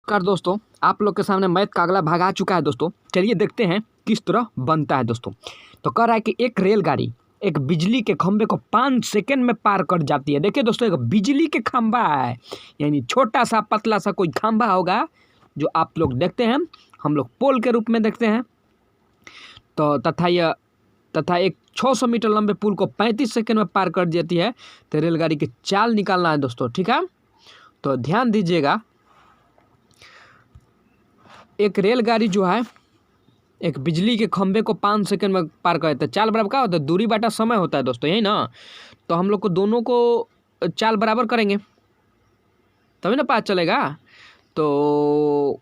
कर दोस्तों, आप लोग के सामने मैथ का अगला भाग आ चुका है दोस्तों। चलिए देखते हैं किस तरह बनता है दोस्तों। तो कह रहा है कि एक रेलगाड़ी एक बिजली के खंभे को 5 सेकंड में पार कर जाती है। देखिए दोस्तों, एक बिजली के खंभा है, यानी छोटा सा पतला सा कोई खंभा होगा जो आप लोग देखते हैं, हम लोग पोल के रूप में देखते हैं। तो तथा एक 600 मीटर लंबे पुल को 35 सेकंड में पार कर देती है। तो रेलगाड़ी की चाल निकालना है दोस्तों, ठीक है। तो ध्यान दीजिएगा, एक रेलगाड़ी जो है एक बिजली के खंभे को 5 सेकंड में पार कर देता है। चाल बराबर क्या होता है? दूरी बटा समय होता है दोस्तों, यही ना। तो हम लोग को दोनों को चाल बराबर करेंगे तभी ना पता चलेगा। तो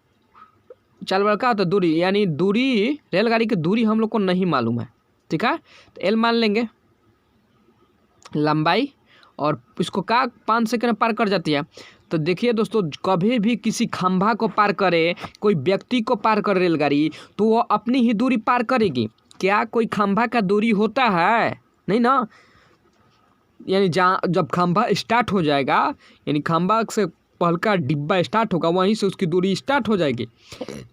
चाल बराबर क्या होता है? दूरी, यानी दूरी, रेलगाड़ी की दूरी हम लोग को नहीं मालूम है, ठीक है। तो एल मान लेंगे लंबाई, और इसको क्या 5 सेकंड में पार कर जाती है। तो देखिए दोस्तों, कभी भी किसी खंभा को पार करे, कोई व्यक्ति को पार करे रेलगाड़ी, तो वो अपनी ही दूरी पार करेगी। क्या कोई खंभा का दूरी होता है? नहीं ना। यानी जहाँ जब खंभा स्टार्ट हो जाएगा, यानी खंभा से पहल का डिब्बा स्टार्ट होगा, वहीं से उसकी दूरी स्टार्ट हो जाएगी।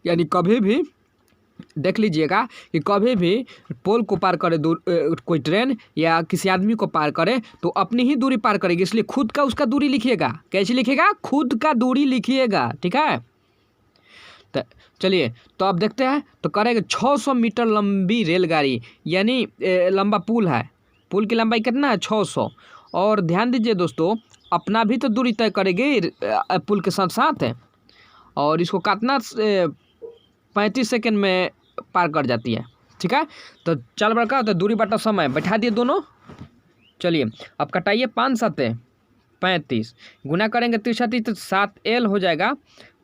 यानी कभी भी देख लीजिएगा कि कभी भी पोल को पार करे कोई ट्रेन या किसी आदमी को पार करे तो अपनी ही दूरी पार करेगी, इसलिए खुद का उसका दूरी लिखिएगा। कैसे लिखिएगा? खुद का दूरी लिखिएगा, ठीक है। तो चलिए, तो अब देखते हैं। तो करेंगे 600 मीटर लंबी रेलगाड़ी, यानी लंबा पुल है, पुल की लंबाई कितना है? 600। और ध्यान दीजिए दोस्तों, अपना भी तो दूरी तय करेगी पुल के साथ साथ है, और इसको काटना 35 सेकंड में पार कर जाती है, ठीक है। तो चल बड़ा होता है दूरी बटा समय, बैठा दिए दोनों। चलिए अब कटाइए, 5 7 35, गुना करेंगे 30 तो 7L हो जाएगा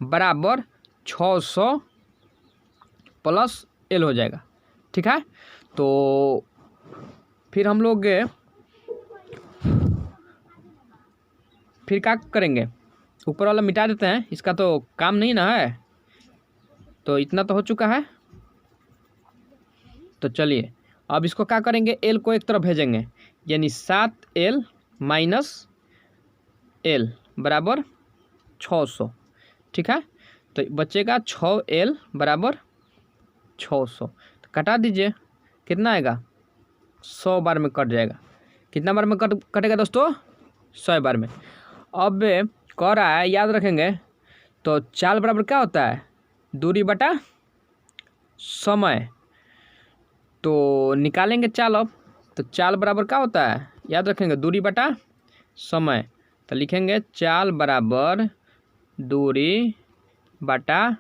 बराबर 600 प्लस L हो जाएगा, ठीक है। तो फिर हम लोग फिर क्या करेंगे? ऊपर वाला मिटा देते हैं, इसका तो काम नहीं ना है। तो इतना तो हो चुका है। तो चलिए अब इसको क्या करेंगे? L को एक तरफ भेजेंगे, यानी 7L माइनस L बराबर 600, ठीक है। तो बचेगा 6L बराबर 600। तो कटा दीजिए, कितना आएगा? 100 बार में कट जाएगा। कितना बार में कटेगा दोस्तों? 100 बार में। अब कह रहा है, याद रखेंगे, तो चाल बराबर क्या होता है? दूरी बटा समय। तो निकालेंगे चाल अब। तो चाल बराबर क्या होता है? याद रखेंगे, दूरी बटा समय। तो लिखेंगे चाल बराबर दूरी बटा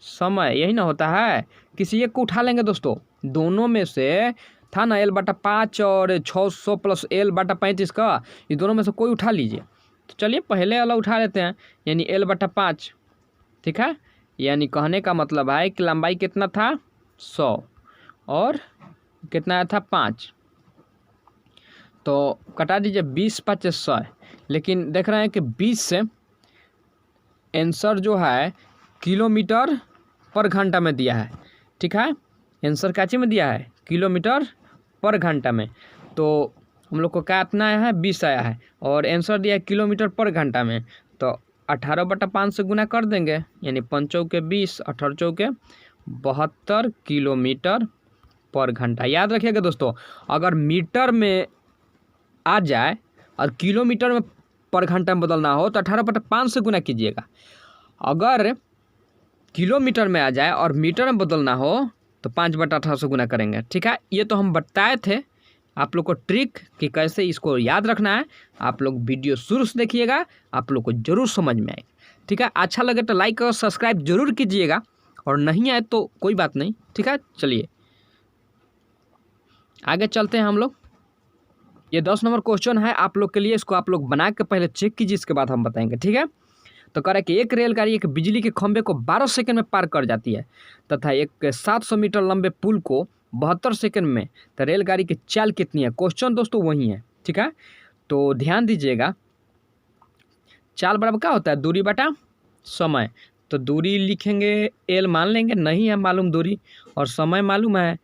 समय, यही ना होता है। किसी एक को उठा लेंगे दोस्तों, दोनों में से था ना L बटा 5 और 600 प्लस L बटा 35 का, ये दोनों में से कोई उठा लीजिए। तो चलिए पहले वाला उठा लेते हैं, यानी L बटा 5, ठीक है। यानी कहने का मतलब है कि लंबाई कितना था? 100 और कितना था? 5। तो कटा दीजिए, 20 5 100। लेकिन देख रहे हैं कि 20 से आंसर जो है किलोमीटर पर घंटा में दिया है, ठीक है। आंसर काची में दिया है? किलोमीटर पर घंटा में। तो हम लोग को क्या इतना आया है? 20 आया है, और आंसर दिया है किलोमीटर पर घंटा में। तो 18 बटा 5 से गुना कर देंगे, यानी 5 चौके 20, 18 चौके 72 किलोमीटर पर घंटा। याद रखिएगा दोस्तों, अगर मीटर में आ जाए और किलोमीटर में पर घंटा में बदलना हो तो 18 बटा 5 से गुना कीजिएगा। अगर किलोमीटर में आ जाए और मीटर में बदलना हो तो 5 बटा 18 से गुना करेंगे, ठीक है। ये तो हम बताए थे आप लोग को ट्रिक कि कैसे इसको याद रखना है। आप लोग वीडियो शुरू से देखिएगा, आप लोग को जरूर समझ में आएगा, ठीक है। अच्छा लगे तो लाइक और सब्सक्राइब जरूर कीजिएगा, और नहीं आए तो कोई बात नहीं, ठीक है। चलिए आगे चलते हैं हम लोग। ये 10 नंबर क्वेश्चन है आप लोग के लिए, इसको आप लोग बना के पहले चेक कीजिए, इसके बाद हम बताएंगे, ठीक है। तो कह रहा है कि एक रेलगाड़ी एक बिजली के खंभे को 12 सेकंड में पार कर जाती है तथा एक 700 मीटर लंबे पुल को 72 सेकंड में। तो रेलगाड़ी की चाल कितनी है? क्वेश्चन दोस्तों वही है, ठीक है। तो ध्यान दीजिएगा, चाल बराबर क्या होता है? दूरी बटा समय। तो दूरी लिखेंगे, L मान लेंगे, नहीं है मालूम दूरी, और समय मालूम है,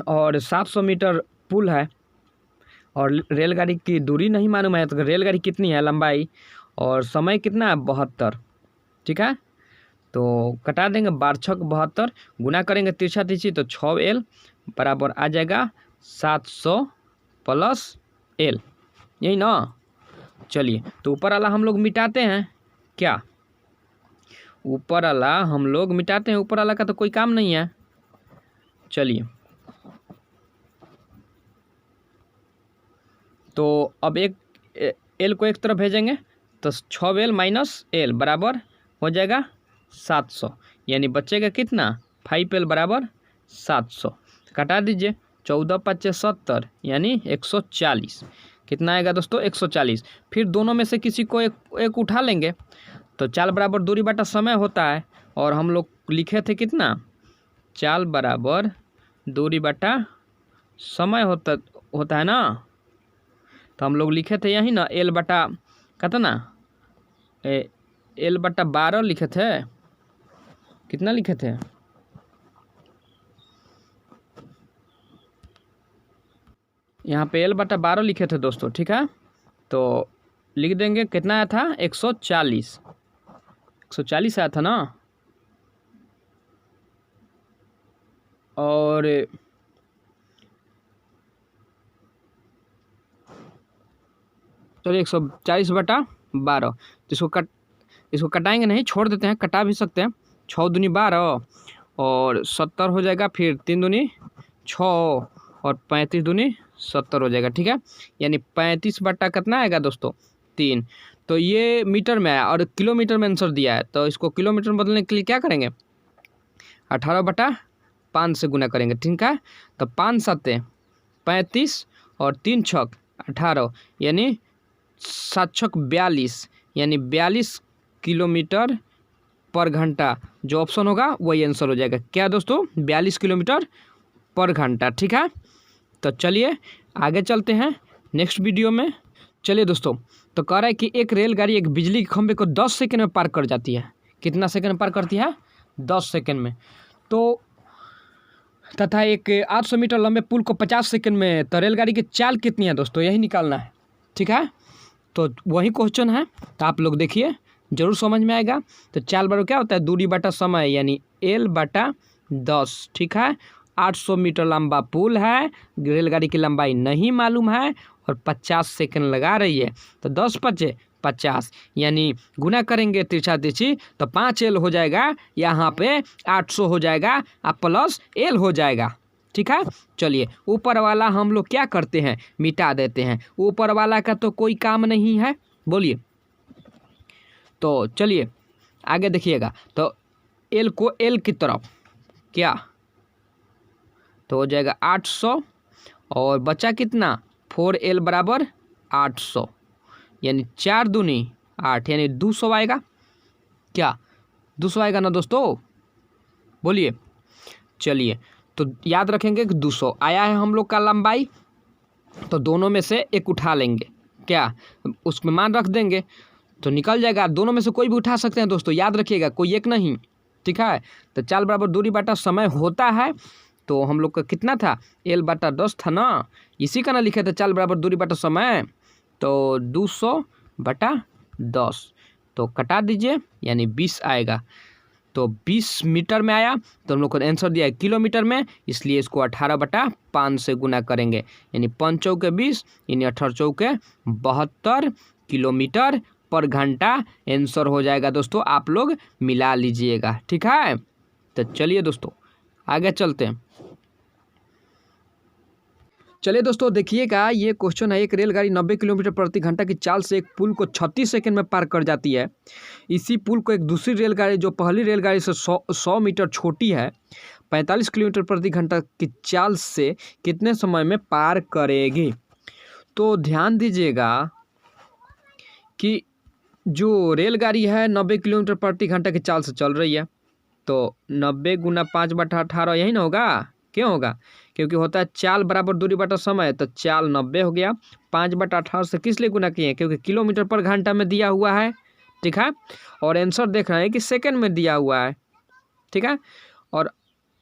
और 700 मीटर पुल है, और रेलगाड़ी की दूरी नहीं मालूम है। तो रेलगाड़ी कितनी है लंबाई, और समय कितना है? 72, ठीक है। तो कटा देंगे 12×6 = 72, गुना करेंगे तिरछा तिरछी तो 6L बराबर आ जाएगा 700 + L, यही ना। चलिए तो ऊपर वाला हम लोग मिटाते हैं क्या, ऊपर वाला हम लोग मिटाते हैं, ऊपर वाला का तो कोई काम नहीं है। चलिए तो अब एक L को एक तरफ भेजेंगे तो 6L - L बराबर हो जाएगा 700, यानी बचेगा कितना 5L बराबर 700। कटा दीजिए 14×5 = 70 यानी 140, कितना आएगा दोस्तों 140। फिर दोनों में से किसी को एक उठा लेंगे तो चाल बराबर दूरी बटा समय होता है, और हम लोग लिखे थे कितना चाल बराबर दूरी बटा समय होता है ना, तो हम लोग लिखे थे यही ना L बटा कितना L बटा 12 लिखे थे, कितना लिखे थे यहाँ पे L बटा 12 लिखे थे दोस्तों, ठीक है। तो लिख देंगे कितना आया था 140 आया था ना, और चलिए 140 बटा 12, तो इसको कटाएंगे नहीं, छोड़ देते हैं, कटा भी सकते हैं। 6 दूनी 12 और 70 हो जाएगा, फिर 3 दूनी 6 और 35 दूनी 70 हो जाएगा, ठीक है। यानी 35 बटा कितना आएगा दोस्तों 3। तो ये मीटर में आया और किलोमीटर में आंसर दिया है, तो इसको किलोमीटर में बदलने के लिए क्या करेंगे 18/5 से गुना करेंगे, ठीक है। तो 5 7 35 और 3 6 18 यानी 7 6 42, यानी 42 किलोमीटर पर घंटा, जो ऑप्शन होगा वही आंसर हो जाएगा। क्या दोस्तों 42 किलोमीटर पर घंटा, ठीक है। तो चलिए आगे चलते हैं नेक्स्ट वीडियो में। चलिए दोस्तों, तो कह रहा है कि एक रेलगाड़ी एक बिजली के खंभे को 10 सेकंड में पार कर जाती है। कितना सेकंड में पार करती है 10 सेकंड में। तो तथा एक 800 मीटर लंबे पुल को 50 सेकंड में, तो रेलगाड़ी की चाल कितनी है दोस्तों, यही निकालना है, ठीक है। तो वही क्वेश्चन है, तो आप लोग देखिए जरूर समझ में आएगा। तो चाल बराबर क्या होता है दूरी बटा समय, यानी L बटा 10, ठीक है। 800 मीटर लंबा पुल है, रेलगाड़ी की लंबाई नहीं मालूम है और 50 सेकंड लगा रही है, तो 10 × 50 यानी गुना करेंगे तिरछा तिरछी तो 5L हो जाएगा, यहाँ पे 800 हो जाएगा प्लस L हो जाएगा, ठीक है। चलिए ऊपर वाला हम लोग क्या करते हैं मिटा देते हैं, ऊपर वाला का तो कोई काम नहीं है, बोलिए। तो चलिए आगे देखिएगा, तो L को L की तरफ क्या, तो हो जाएगा 800 और बचा कितना 4L बराबर 800, यानी 4 दूनी 8 यानी 200 आएगा। क्या 200 आएगा ना दोस्तों, बोलिए। चलिए तो याद रखेंगे कि 200 आया है हम लोग का लंबाई, तो दोनों में से एक उठा लेंगे, क्या उसमें मान रख देंगे तो निकल जाएगा। दोनों में से कोई भी उठा सकते हैं दोस्तों, याद रखिएगा कोई एक नहीं, ठीक है। तो चाल बराबर दूरी बटा समय होता है, तो हम लोग का कितना था L बटा 10 था ना, इसी का ना लिखे थे चाल बराबर दूरी बटा समय, तो 200 बटा 10, तो कटा दीजिए यानी 20 आएगा। तो 20 मीटर में आया, तो हम लोग को आंसर दिया है किलोमीटर में, इसलिए इसको 18/5 से गुना करेंगे, यानी 5 चौके 20 यानी 18 चौके 72 किलोमीटर पर घंटा आंसर हो जाएगा दोस्तों। आप लोग मिला लीजिएगा, ठीक है। तो चलिए दोस्तों आगे चलते हैं। चलिए दोस्तों देखिएगा, ये क्वेश्चन है, एक रेलगाड़ी 90 किलोमीटर प्रति घंटा की चाल से एक पुल को 36 सेकंड में पार कर जाती है। इसी पुल को एक दूसरी रेलगाड़ी जो पहली रेलगाड़ी से 100 मीटर छोटी है 45 किलोमीटर प्रति घंटा की चाल से कितने समय में पार करेगी। तो ध्यान दीजिएगा कि जो रेलगाड़ी है 90 किलोमीटर प्रति घंटा की चाल से चल रही है, तो 90 × 5/18 यही ना होगा, क्यों होगा क्योंकि होता है चाल बराबर दूरी बटा समय, तो चाल 90 हो गया। 5/18 से किस लिए गुना किए, क्योंकि किलोमीटर पर घंटा में दिया हुआ है, ठीक है। और आंसर देख रहे हैं कि सेकंड में दिया हुआ है, ठीक है। और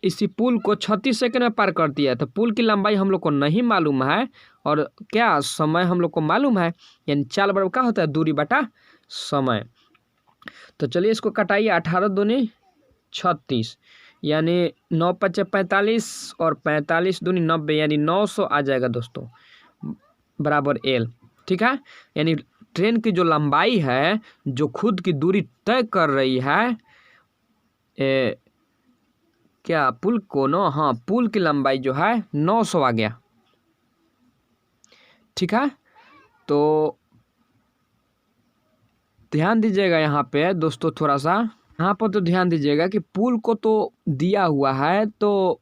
इसी पुल को 36 सेकंड में पार करती है, तो पुल की लंबाई हम लोग को नहीं मालूम है और क्या समय हम लोग को मालूम है, यानी चाल बराबर क्या होता है दूरी बटा समय। तो चलिए इसको कटाइए, 18 दूनी 36, यानी 9 पचे 45 और 45 दूनी 90, यानी 900 आ जाएगा दोस्तों, बराबर एल। ठीक है, यानी ट्रेन की जो लंबाई है, जो खुद की दूरी तय कर रही है, क्या पुल को नो, हाँ पुल की लंबाई जो है 900 आ गया। ठीक है, तो ध्यान दीजिएगा यहाँ पे दोस्तों, थोड़ा सा यहाँ पर तो ध्यान दीजिएगा कि पुल को तो दिया हुआ है, तो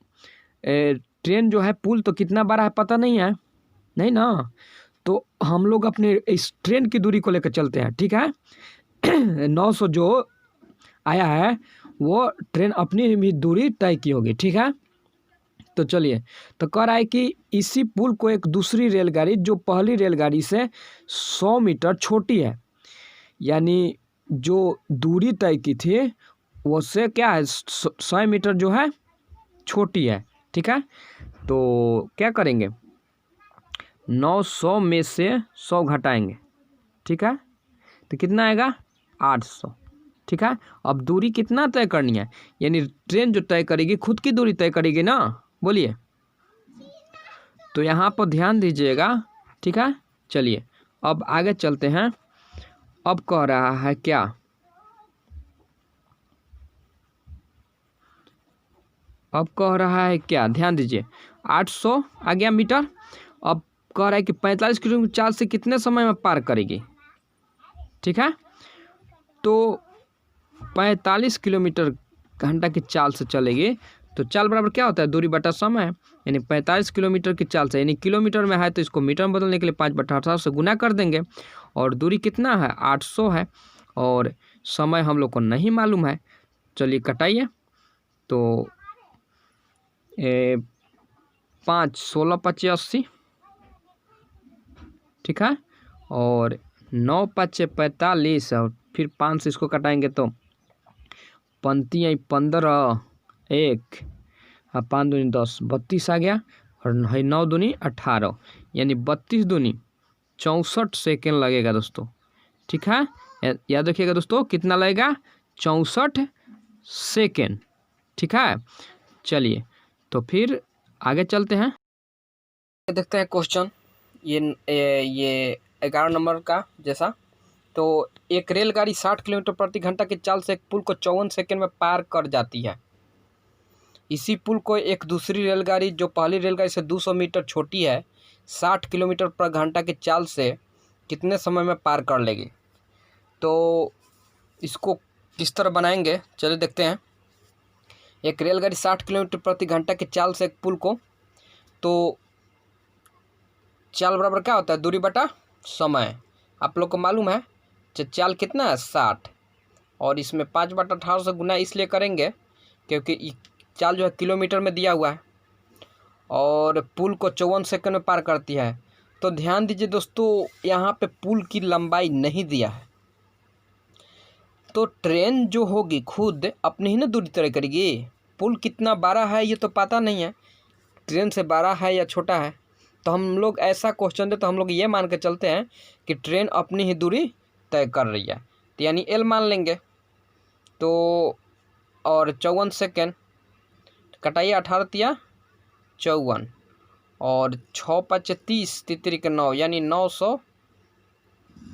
ट्रेन जो है पुल तो कितना बड़ा है पता नहीं है, नहीं ना, तो हम लोग अपने इस ट्रेन की दूरी को लेकर चलते हैं। ठीक है, 900 जो आया है वो ट्रेन अपनी भी दूरी तय की होगी। ठीक है, तो चलिए, तो कह रहा है कि इसी पुल को एक दूसरी रेलगाड़ी जो पहली रेलगाड़ी से 100 मीटर छोटी है, यानी जो दूरी तय की थी वो से क्या है 100 मीटर जो है छोटी है। ठीक है, तो क्या करेंगे, 900 में से 100 घटाएंगे। ठीक है, तो कितना आएगा 800। ठीक है, अब दूरी कितना तय करनी है, यानी ट्रेन जो तय करेगी खुद की दूरी तय करेगी ना, बोलिए, तो यहाँ पर ध्यान दीजिएगा। ठीक है, चलिए अब आगे चलते हैं। अब कह रहा है क्या, अब कह रहा है क्या, ध्यान दीजिए, 800 आ गया मीटर। अब कह रहा है कि 45 किलोमीटर चाल से कितने समय में पार करेगी। ठीक है, तो 45 किलोमीटर घंटा की चाल से चलेगी, तो चाल बराबर क्या होता है, दूरी बटा समय, यानी 45 किलोमीटर की चाल से, यानी किलोमीटर में है तो इसको मीटर में बदलने के लिए 5/18 से गुना कर देंगे, और दूरी कितना है 800 है, और समय हम लोग को नहीं मालूम है। चलिए कटाइए, तो 5 16 25 80। ठीक है, और 9 5 45, और फिर 5 से इसको कटाएंगे तो 15 1 और 5 दूनी 10, 32 आ गया, और 9 दूनी 18, यानी 32 दूनी 64 सेकेंड लगेगा दोस्तों। ठीक है, याद रखिएगा दोस्तों, कितना लगेगा 64 सेकेंड। ठीक है, चलिए तो फिर आगे चलते हैं, देखते हैं क्वेश्चन, ये 11 नंबर का जैसा। तो एक रेलगाड़ी 60 किलोमीटर प्रति घंटा की चाल से एक पुल को 54 सेकेंड में पार कर जाती है। इसी पुल को एक दूसरी रेलगाड़ी जो पहली रेलगाड़ी से 200 मीटर छोटी है 60 किलोमीटर पर घंटा की चाल से कितने समय में पार कर लेगी। तो इसको किस तरह बनाएंगे, चलिए देखते हैं। एक रेलगाड़ी 60 किलोमीटर प्रति घंटा की चाल से एक पुल को, तो चाल बराबर क्या होता है, दूरी बटा समय, आप लोग को मालूम है। चाल कितना है 60, और इसमें 5/18 से गुना इसलिए करेंगे क्योंकि चाल जो है किलोमीटर में दिया हुआ है, और पुल को 54 सेकंड में पार करती है। तो ध्यान दीजिए दोस्तों, यहाँ पे पुल की लंबाई नहीं दिया है, तो ट्रेन जो होगी खुद अपनी ही ना दूरी तय करेगी। पुल कितना बड़ा है ये तो पता नहीं है, ट्रेन से बड़ा है या छोटा है, तो हम लोग ऐसा क्वेश्चन दे तो हम लोग ये मान के चलते हैं कि ट्रेन अपनी ही दूरी तय कर रही है, तो यानी एल मान लेंगे। तो और 54 सेकेंड कटाइए, 18 तिया 54, और 6 5 30 तितरी के 9, यानी 900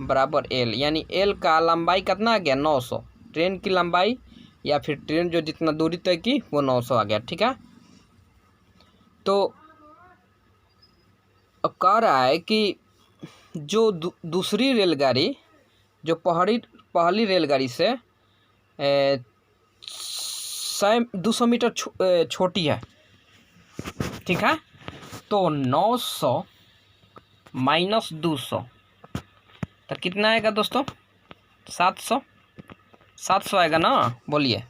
बराबर एल, यानी एल का लंबाई कितना आ गया 900, ट्रेन की लंबाई या फिर ट्रेन जो जितना दूरी तय की वो 900 आ गया। ठीक है, तो अब कह रहा है कि जो दूसरी रेलगाड़ी जो पहली रेलगाड़ी से 200 मीटर छोटी है। ठीक है, तो 900 माइनस 200 तो कितना आएगा दोस्तों, 700 आएगा ना, बोलिए।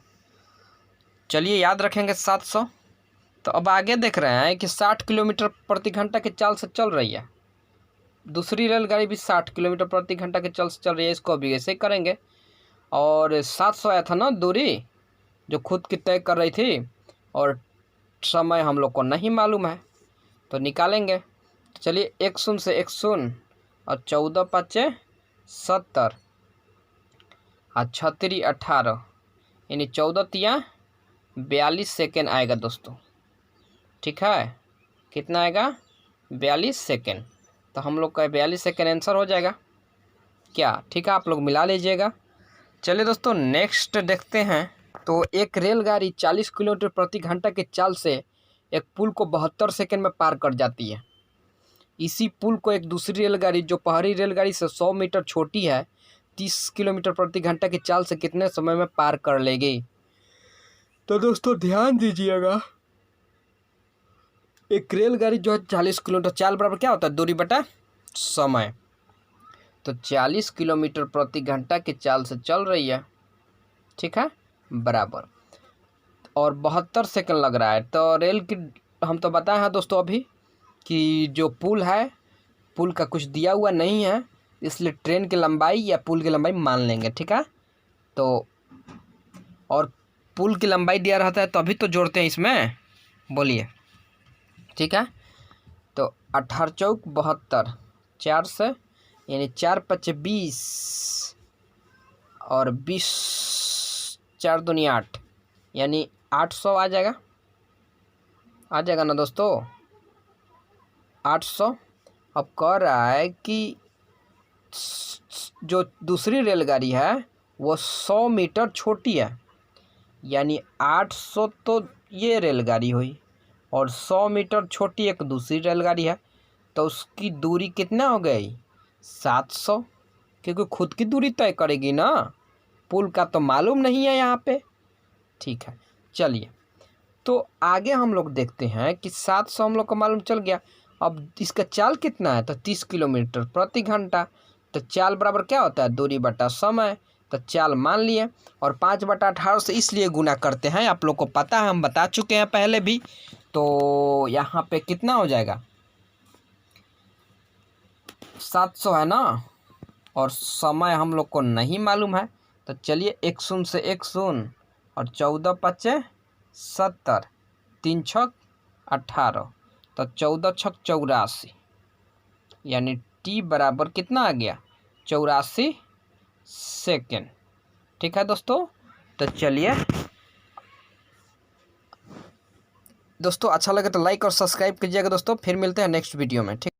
चलिए याद रखेंगे 700। तो अब आगे देख रहे हैं कि 60 किलोमीटर प्रति घंटा की चाल से चल रही है, दूसरी रेलगाड़ी भी 60 किलोमीटर प्रति घंटा की चाल से चल रही है, इसको भी ऐसे ही करेंगे। और 700 आया था ना दूरी जो खुद की तय कर रही थी, और समय हम लोग को नहीं मालूम है, तो निकालेंगे। तो चलिए 1 0 से 1 0, और 14 5 70, और 36 18, यानी 14 तिया 42 सेकेंड आएगा दोस्तों। ठीक है, कितना आएगा? 42 सेकेंड। तो हम लोग का 42 सेकेंड आंसर हो जाएगा क्या? ठीक है, आप लोग मिला लीजिएगा। चलिए दोस्तों नेक्स्ट देखते हैं। तो एक रेलगाड़ी 40 किलोमीटर प्रति घंटा के चाल से एक पुल को 72 सेकेंड में पार कर जाती है। इसी पुल को एक दूसरी रेलगाड़ी जो पहली रेलगाड़ी से 100 मीटर छोटी है 30 किलोमीटर प्रति घंटा की चाल से कितने समय में पार कर लेगी? तो दोस्तों ध्यान दीजिएगा, एक रेलगाड़ी जो है 40 किलोमीटर, चाल बराबर क्या होता है? दूरी बटा समय। तो 40 किलोमीटर प्रति घंटा की चाल से चल रही है, ठीक है, बराबर, और 72 सेकंड लग रहा है। तो रेल की हम तो बताए हैं दोस्तों अभी कि जो पुल है, पुल का कुछ दिया हुआ नहीं है, इसलिए ट्रेन की लंबाई या पुल की लंबाई मान लेंगे। ठीक है, तो और पुल की लंबाई दिया रहता है तो अभी तो जोड़ते हैं इसमें, बोलिए। ठीक है, तो 18 चौक 72, 4 से यानी 4 पचे 20 और 20 4 दूनी 8 यानी 800 आ जाएगा ना दोस्तों, 800। अब कह रहा है कि जो दूसरी रेलगाड़ी है वो 100 मीटर छोटी है, यानी 800 तो ये रेलगाड़ी हुई और 100 मीटर छोटी एक दूसरी रेलगाड़ी है, तो उसकी दूरी कितना हो गई? 700, क्योंकि खुद की दूरी तय करेगी ना, पुल का तो मालूम नहीं है यहाँ पे। ठीक है, चलिए तो आगे हम लोग देखते हैं कि 700 हम लोग को मालूम चल गया। अब इसका चाल कितना है? तो 30 किलोमीटर प्रति घंटा। तो चाल बराबर क्या होता है? दूरी बटा समय। तो चाल मान लिए और 5/18 से इसलिए गुना करते हैं, आप लोग को पता है, हम बता चुके हैं पहले भी। तो यहाँ पे कितना हो जाएगा? 700 है ना, और समय हम लोग को नहीं मालूम है। तो चलिए 1 शून्य से 1 शून्य और 14 पचे 70, 3 छक 18, तो 14 छक 84, यानी टी बराबर कितना आ गया? 84 सेकेंड। ठीक है दोस्तों, तो चलिए दोस्तों, अच्छा लगे तो लाइक और सब्सक्राइब कीजिएगा दोस्तों। फिर मिलते हैं नेक्स्ट वीडियो में। ठीक।